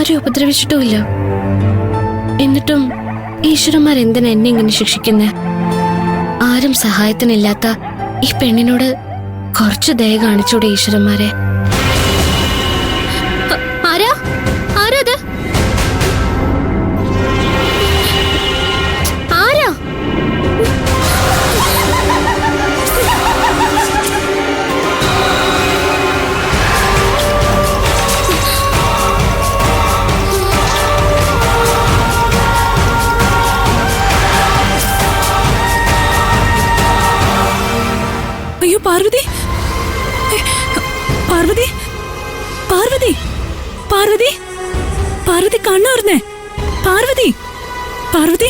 ആരും ഉപദ്രവിച്ചിട്ടുമില്ല. എന്നിട്ടും ഈശ്വരന്മാർ എന്തിനാ എന്നെ ഇങ്ങനെ ശിക്ഷിക്കുന്നേ? ആരും സഹായത്തിനില്ലാത്ത ഈ പെണ്ണിനോട് കുറച്ച് ദയ കാണിച്ചൂടെ ഈശ്വരന്മാരെ? ആരാ ആരാത്? ആരാ? അയ്യോ പാർവതി, പാർവതി, പാർവതി, പാർവതി, പാർവതി കണ്ണൂർന്നേ. പാർവതി, പാർവതി,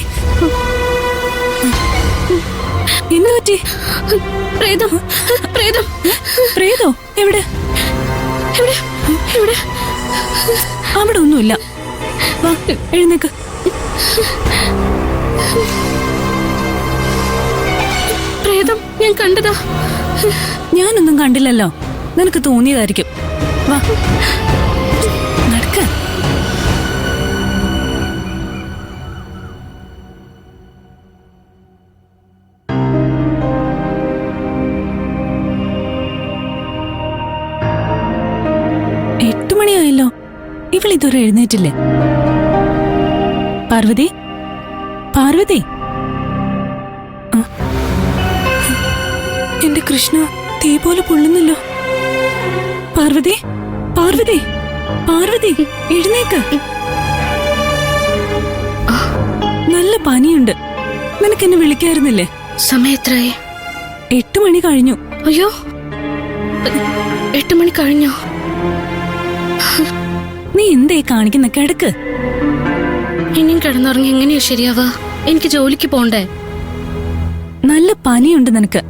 എന്ത് പറ്റി? പ്രേതം, പ്രേതം, പ്രേതോ? എവിടെ? എവിടെ? എവിടെ? അവിടെ ഒന്നുമില്ല. വാ എഴുന്നേക്ക്. പ്രേതം ഞാൻ കണ്ടതാ. ഞാനൊന്നും കണ്ടില്ലല്ലോ, നിനക്ക് തോന്നിയതായിരിക്കും. വാ നടക്ക. എട്ട് മണിയായല്ലോ, ഇവളിതുവരെ എഴുന്നേറ്റില്ലേ? പാർവതി, പാർവതി, എന്റെ കൃഷ്ണ തീ പോലെ പൊള്ളുന്നല്ലോ. പാർവതി, പാർവതി, പാർവതി, എഴുന്നേക്ക്. നല്ല പനിയുണ്ട്, നിനക്കെന്നെ വിളിക്കായിരുന്നില്ലേ? സമയം എത്രയായി? 8 മണി കഴിഞ്ഞു. അയ്യോ, 8 മണി കഴിഞ്ഞോ? നീ എന്തേ കാണിക്കുന്ന? കിടക്ക്. ഇനിയും കിടന്നുറങ്ങി എങ്ങനെയാ ശരിയാവാ? എനിക്ക് ജോലിക്ക് പോണ്ടേ? നല്ല പനിയുണ്ട് നിനക്ക്.